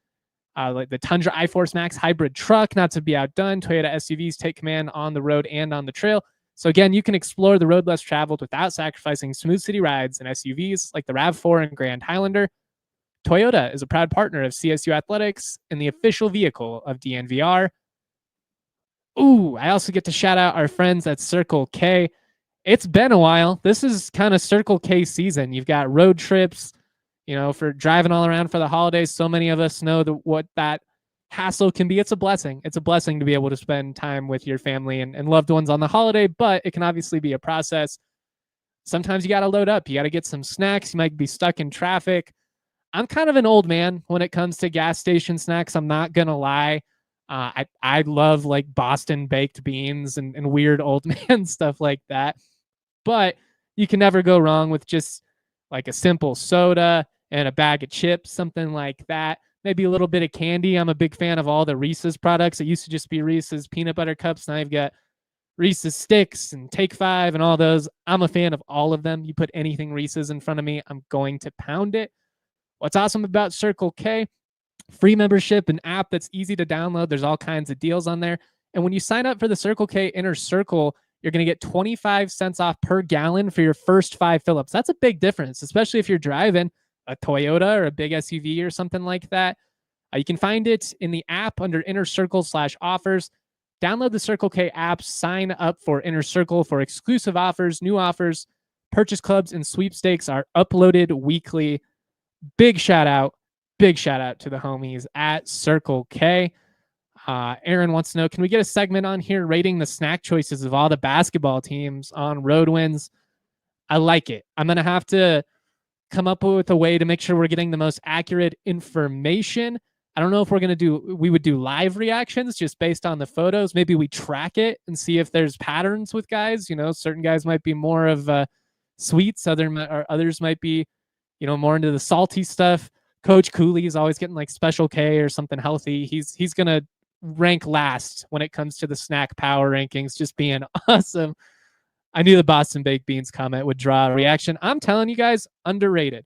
Like the Tundra iForce Max hybrid truck, not to be outdone. Toyota SUVs take command on the road and on the trail. So again, you can explore the road less traveled without sacrificing smooth city rides and SUVs like the RAV4 and Grand Highlander. Toyota is a proud partner of CSU Athletics and the official vehicle of DNVR. Ooh, I also get to shout out our friends at Circle K. It's been a while. This is kind of Circle K season. You've got road trips, for driving all around for the holidays. So many of us know what that hassle can be. It's a blessing. It's a blessing to be able to spend time with your family and loved ones on the holiday, but it can obviously be a process. Sometimes you got to load up. You got to get some snacks. You might be stuck in traffic. I'm kind of an old man when it comes to gas station snacks. I'm not going to lie. I love like Boston baked beans and weird old man stuff like that. But you can never go wrong with just like a simple soda and a bag of chips, something like that. Maybe a little bit of candy. I'm a big fan of all the Reese's products. It used to just be Reese's peanut butter cups. Now you've got Reese's Sticks and Take 5 and all those. I'm a fan of all of them. You put anything Reese's in front of me, I'm going to pound it. What's awesome about Circle K, free membership, an app that's easy to download. There's all kinds of deals on there. And when you sign up for the Circle K Inner Circle, you're going to get 25 cents off per gallon for your first 5 fill-ups. That's a big difference, especially if you're driving a Toyota or a big SUV or something like that. You can find it in the app under Inner Circle/offers. Download the Circle K app, sign up for Inner Circle for exclusive offers, new offers. Purchase clubs and sweepstakes are uploaded weekly. Big shout out to the homies at Circle K. Aaron wants to know, can we get a segment on here rating the snack choices of all the basketball teams on road wins? I like it. I'm going to have to come up with a way to make sure we're getting the most accurate information. I don't know if we would do live reactions just based on the photos. Maybe we track it and see if there's patterns with guys. Certain guys might be more of sweets, others might be, more into the salty stuff. Coach Cooley is always getting like Special K or something healthy. He's going to rank last when it comes to the snack power rankings, just being awesome. I knew the Boston Baked Beans comment would draw a reaction. I'm telling you guys, underrated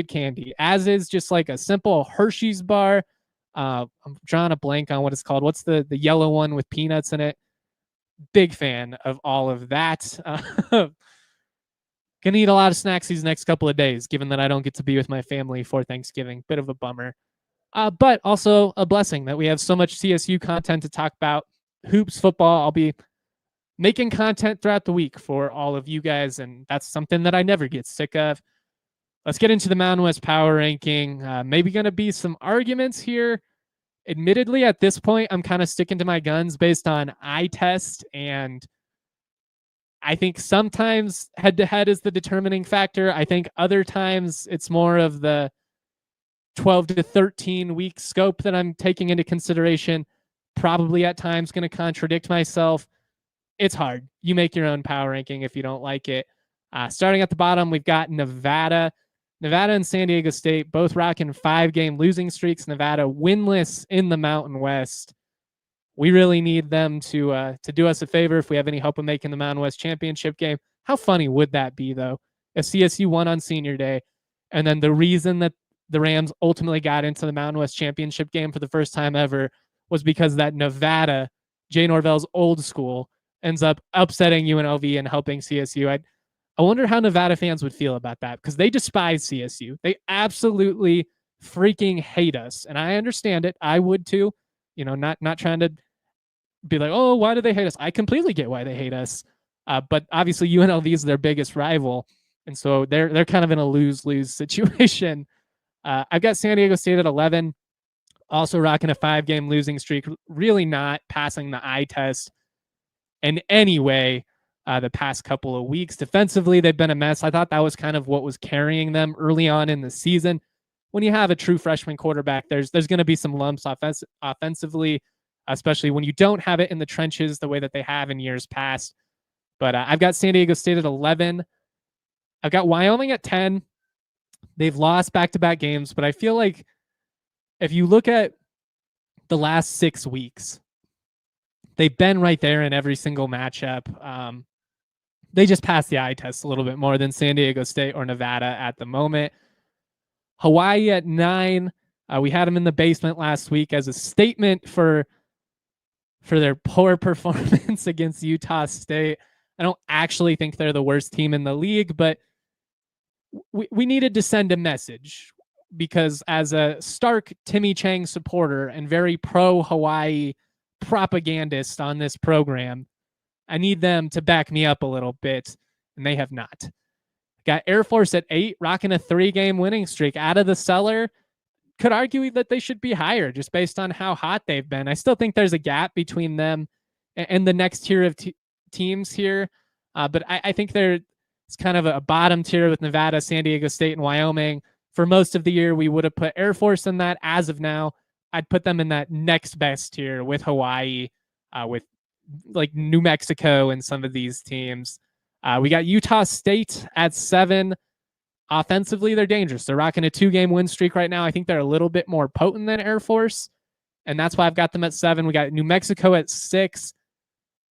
candy, as is just like a simple Hershey's bar. I'm drawing a blank on what it's called. What's the yellow one with peanuts in it? Big fan of all of that. Gonna eat a lot of snacks these next couple of days, given that I don't get to be with my family for Thanksgiving. Bit of a bummer. But also a blessing that we have so much CSU content to talk about. Hoops, football. I'll be making content throughout the week for all of you guys, and that's something that I never get sick of. Let's get into the Mountain West Power Ranking. Maybe going to be some arguments here. Admittedly, at this point, I'm kind of sticking to my guns based on eye test, and I think sometimes head-to-head is the determining factor. I think other times it's more of the 12 to 13 week scope that I'm taking into consideration. Probably at times going to contradict myself. It's hard. You make your own power ranking if you don't like it. Starting at the bottom, we've got Nevada. Nevada and San Diego State both rocking 5-game losing streaks. Nevada winless in the Mountain West. We really need them to do us a favor if we have any hope of making the Mountain West championship game. How funny would that be, though, if CSU won on senior day, and then the reason that the Rams ultimately got into the Mountain West championship game for the first time ever was because that Nevada, Jay Norvell's old school, ends up upsetting UNLV and helping CSU. I wonder how Nevada fans would feel about that, because they despise CSU. They absolutely freaking hate us, and I understand it. I would too. Not trying to be like, oh, why do they hate us? I completely get why they hate us. But obviously UNLV is their biggest rival, and so they're kind of in a lose-lose situation. I've got San Diego State at 11, also rocking a 5-game losing streak, really not passing the eye test in any way the past couple of weeks. Defensively, they've been a mess. I thought that was kind of what was carrying them early on in the season. When you have a true freshman quarterback, there's going to be some lumps offensively, especially when you don't have it in the trenches the way that they have in years past. But I've got San Diego State at 11. I've got Wyoming at 10. They've lost back-to-back games, but I feel like if you look at the last 6 weeks, they've been right there in every single matchup. They just passed the eye test a little bit more than San Diego State or Nevada at the moment. Hawaii at 9. We had them in the basement last week as a statement for their poor performance against Utah State. I don't actually think they're the worst team in the league, but we needed to send a message, because as a stark Timmy Chang supporter and very pro-Hawaii propagandist on this program, I need them to back me up a little bit, and they have not. Got Air Force at 8, rocking a 3-game winning streak out of the cellar. Could argue that they should be higher just based on how hot they've been. I still think there's a gap between them and the next tier of teams here, but I think it's kind of a bottom tier with Nevada, San Diego State, and Wyoming. For most of the year, we would have put Air Force in that. As of now, I'd put them in that next best tier with Hawaii, with like New Mexico and some of these teams. We got Utah State at 7. Offensively, they're dangerous. They're rocking a 2-game win streak right now. I think they're a little bit more potent than Air Force, and that's why I've got them at 7. We got New Mexico at 6.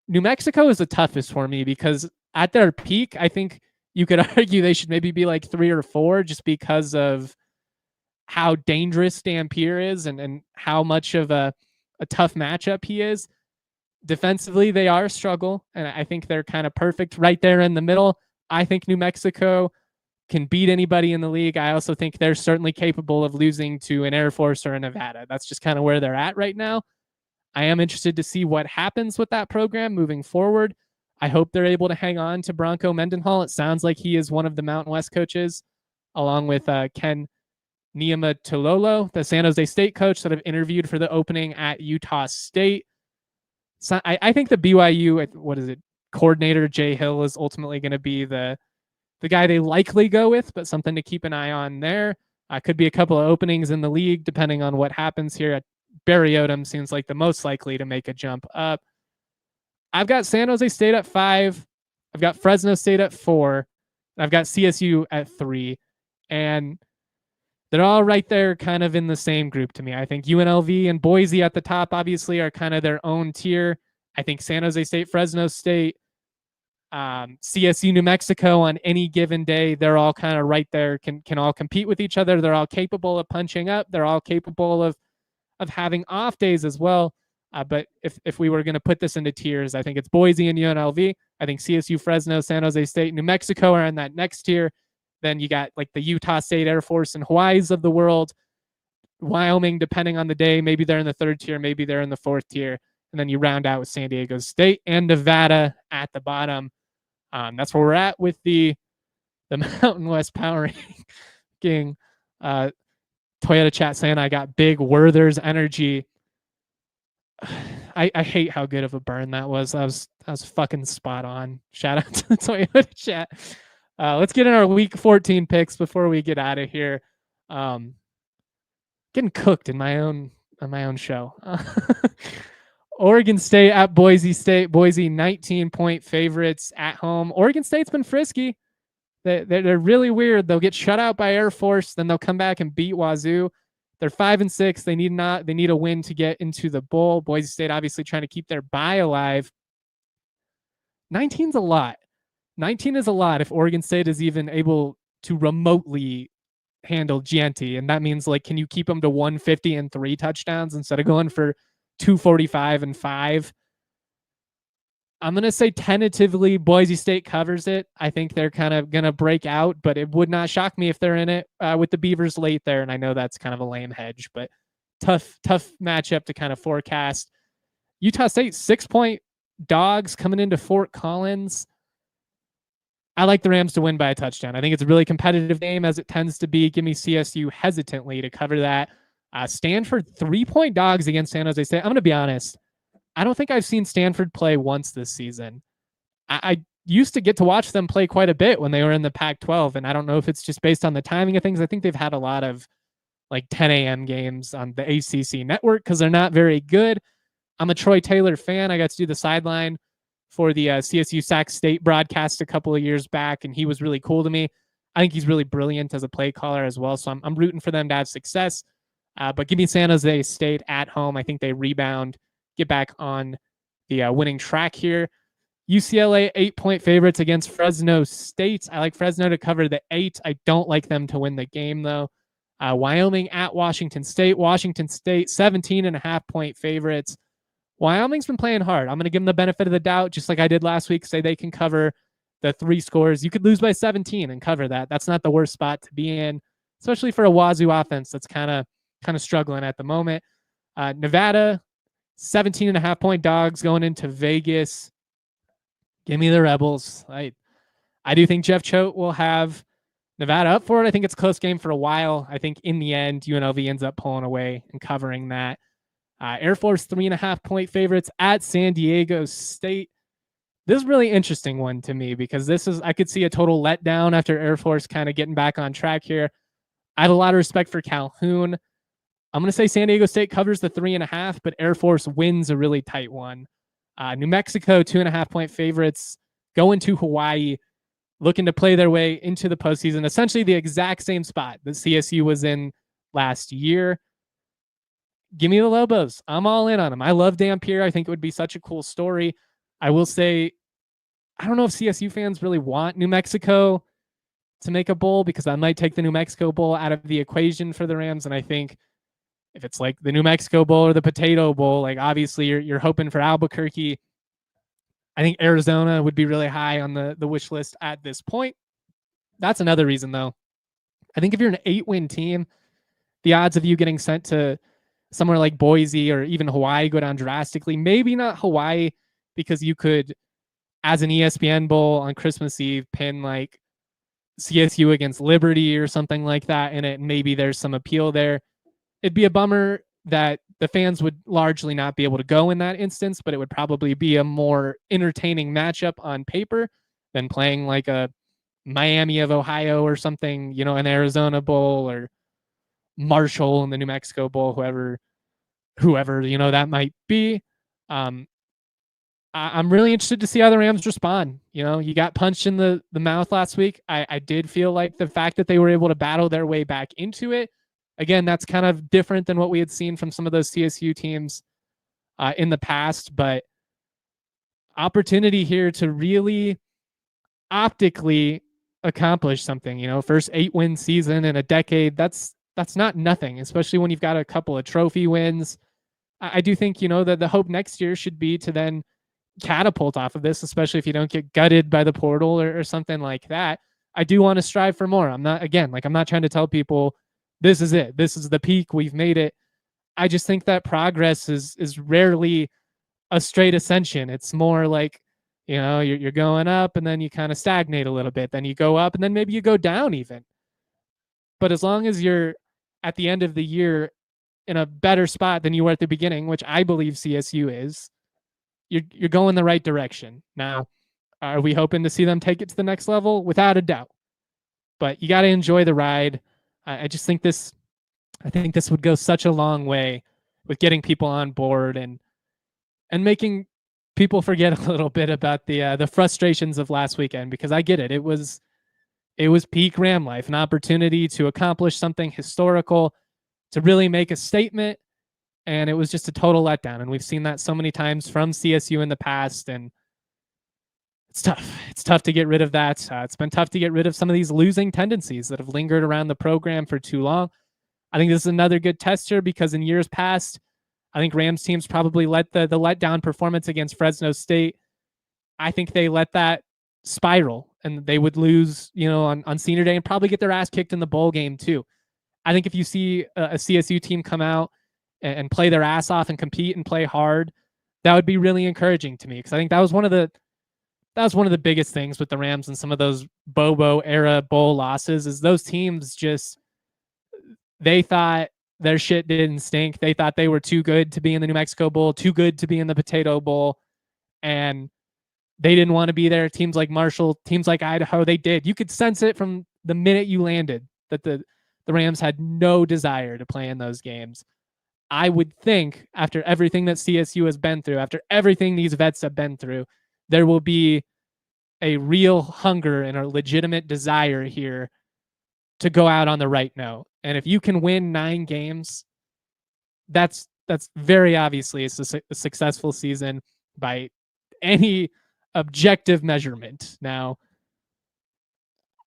New Mexico is the toughest for me because at their peak, I think you could argue they should maybe be like 3 or 4 just because of how dangerous Dampier is and how much of a tough matchup he is. Defensively, they are a struggle, and I think they're kind of perfect right there in the middle. I think New Mexico can beat anybody in the league. I also think they're certainly capable of losing to an Air Force or a Nevada. That's just kind of where they're at right now. I am interested to see what happens with that program moving forward. I hope they're able to hang on to Bronco Mendenhall. It sounds like he is one of the Mountain West coaches, along with Ken Niumatalolo, the San Jose State coach that I've interviewed for the opening at Utah State. So I think the BYU, coordinator Jay Hill is ultimately going to be the guy they likely go with, but something to keep an eye on there. Could be a couple of openings in the league depending on what happens here. Barry Odom seems like the most likely to make a jump up. I've got San Jose State at 5. I've got Fresno State at 4. And I've got CSU at 3. And they're all right there kind of in the same group to me. I think UNLV and Boise at the top obviously are kind of their own tier. I think San Jose State, Fresno State, CSU, New Mexico on any given day, they're all kind of right there, can all compete with each other. They're all capable of punching up. They're all capable of having off days as well. But if we were going to put this into tiers, I think it's Boise and UNLV. I think CSU, Fresno, San Jose State, New Mexico are in that next tier. Then you got like the Utah State, Air Force, and Hawaii's of the world. Wyoming, depending on the day, maybe they're in the 3rd tier, maybe they're in the 4th tier. And then you round out with San Diego State and Nevada at the bottom. That's where we're at with the Mountain West Power Ranking. Toyota chat saying I got big Werther's energy. I hate how good of a burn that was. I was fucking spot on. Shout out to the Toyota chat. Let's get in our week 14 picks before we get out of here. Getting cooked in my own show. Oregon State at Boise State. Boise 19-point favorites at home. Oregon State's been frisky. They're really weird. They'll get shut out by Air Force, then they'll come back and beat Wazoo. They're 5-6. They need a win to get into the bowl. Boise State obviously trying to keep their bye alive. 19's a lot. 19 is a lot if Oregon State is even able to remotely handle Gianti, and that means like, can you keep them to 150 and 3 touchdowns instead of going for 245 and 5? I'm going to say tentatively Boise State covers it. I think they're kind of going to break out, but it would not shock me if they're in it with the Beavers late there. And I know that's kind of a lame hedge, but tough matchup to kind of forecast. Utah State 6-point dogs coming into Fort Collins. I like the Rams to win by a touchdown. I think it's a really competitive game, as it tends to be. Give me CSU hesitantly to cover that. Stanford 3-point dogs against San Jose State. I'm going to be honest. I don't think I've seen Stanford play once this season. I used to get to watch them play quite a bit when they were in the Pac-12, and I don't know if it's just based on the timing of things. I think they've had a lot of like 10 a.m. games on the ACC network because they're not very good. I'm a Troy Taylor fan. I got to do the sideline for the CSU Sac State broadcast a couple of years back, and he was really cool to me. I think he's really brilliant as a play caller as well, so I'm rooting for them to have success. But give me San Jose State at home. I think they rebound, get back on the winning track here. UCLA 8-point favorites against Fresno State. I like Fresno to cover the 8. I don't like them to win the game, though. Wyoming at Washington State. Washington State 17.5-point favorites. Wyoming's been playing hard. I'm going to give them the benefit of the doubt, just like I did last week. Say they can cover the 3 scores. You could lose by 17 and cover that. That's not the worst spot to be in, especially for a Wazoo offense that's kind of struggling at the moment. Nevada 17.5-point dogs going into Vegas. Give me the Rebels. I do think Jeff Choate will have Nevada up for it. I think it's a close game for a while. I think in the end, UNLV ends up pulling away and covering that. Air Force 3.5-point favorites at San Diego State. This is a really interesting one to me because I could see a total letdown after Air Force kind of getting back on track here. I have a lot of respect for Calhoun. I'm going to say San Diego State covers the 3.5, but Air Force wins a really tight one. New Mexico 2.5-point favorites going to Hawaii, looking to play their way into the postseason. Essentially the exact same spot that CSU was in last year. Give me the Lobos. I'm all in on them. I love Dampier. I think it would be such a cool story. I will say, I don't know if CSU fans really want New Mexico to make a bowl because I might take the New Mexico Bowl out of the equation for the Rams. And I think if it's like the New Mexico Bowl or the Potato Bowl, like obviously you're hoping for Albuquerque. I think Arizona would be really high on the wish list at this point. That's another reason, though. I think if you're an 8-win team, the odds of you getting sent to somewhere like Boise or even Hawaii go down drastically. Maybe not Hawaii, because you could, as an ESPN Bowl on Christmas Eve, pin like CSU against Liberty or something like that in it. Maybe there's some appeal there. It'd be a bummer that the fans would largely not be able to go in that instance, but it would probably be a more entertaining matchup on paper than playing like a Miami of Ohio or something, an Arizona Bowl or Marshall in the New Mexico Bowl, whoever that might be. I'm really interested to see how the Rams respond. You got punched in the mouth last week. I did feel like the fact that they were able to battle their way back into it, again, that's kind of different than what we had seen from some of those CSU teams in the past, but opportunity here to really optically accomplish something. First 8-win season in a decade, that's not nothing, especially when you've got a couple of trophy wins. I do think, that the hope next year should be to then catapult off of this, especially if you don't get gutted by the portal or something like that. I do want to strive for more. I'm not trying to tell people this is it. This is the peak. We've made it. I just think that progress is rarely a straight ascension. It's more like, you're going up and then you kind of stagnate a little bit. Then you go up and then maybe you go down even. But as long as you're at the end of the year in a better spot than you were at the beginning, which I believe CSU is, you're going the right direction. Now, are we hoping to see them take it to the next level? Without a doubt. But you got to enjoy the ride. I just think this would go such a long way with getting people on board and making people forget a little bit about the frustrations of last weekend, because I get it. It was it was peak Ram life, an opportunity to accomplish something historical, to really make a statement. And it was just a total letdown. And we've seen that so many times from CSU in the past. And it's tough. It's tough to get rid of that. It's been tough to get rid of some of these losing tendencies that have lingered around the program for too long. I think this is another good tester because in years past, I think Rams teams probably let the letdown performance against Fresno State. I think they let that spiral and they would lose, on senior day and probably get their ass kicked in the bowl game too. I think if you see a CSU team come out and play their ass off and compete and play hard, that would be really encouraging to me because I think that was one of the biggest things with the Rams and some of those Bobo era bowl losses is those teams just, they thought their shit didn't stink. They thought they were too good to be in the New Mexico Bowl, too good to be in the Potato Bowl, and they didn't want to be there. Teams like Marshall, teams like Idaho, they did. You could sense it from the minute you landed that the Rams had no desire to play in those games. I would think after everything that CSU has been through, after everything these vets have been through, there will be a real hunger and a legitimate desire here to go out on the right note. And if you can win 9 games, that's very obviously a successful season by any objective measurement. Now,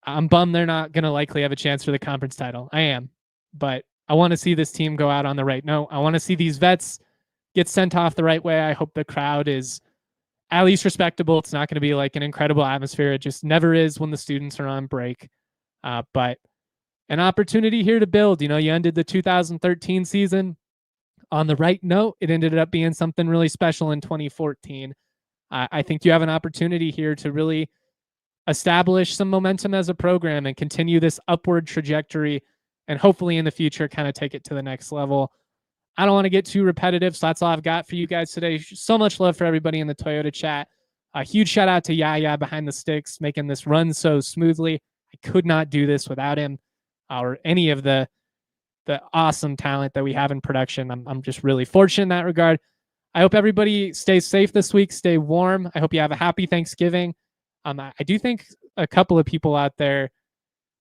I'm bummed they're not going to likely have a chance for the conference title. I am. But I want to see this team go out on the right note. I want to see these vets get sent off the right way. I hope the crowd is at least respectable. It's not going to be like an incredible atmosphere. It just never is when the students are on break. But an opportunity here to build. You ended the 2013 season on the right note. It ended up being something really special in 2014. I think you have an opportunity here to really establish some momentum as a program and continue this upward trajectory and hopefully in the future kind of take it to the next level. I don't want to get too repetitive, so that's all I've got for you guys today. So much love for everybody in the Toyota chat. A huge shout out to Yaya behind the sticks, making this run so smoothly. I could not do this without him or any of the awesome talent that we have in production. I'm just really fortunate in that regard. I hope everybody stays safe this week, stay warm. I hope you have a happy Thanksgiving. I do think a couple of people out there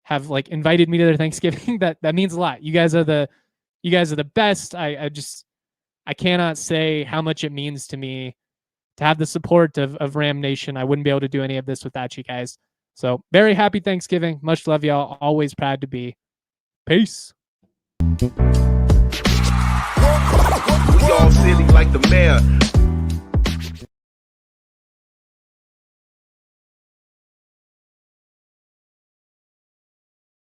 have invited me to their Thanksgiving. That means a lot. You guys are the best. I cannot say how much it means to me to have the support of Ram Nation. I wouldn't be able to do any of this without you guys. So very happy Thanksgiving. Much love, y'all. Always proud to be. Peace. We all silly like the mayor.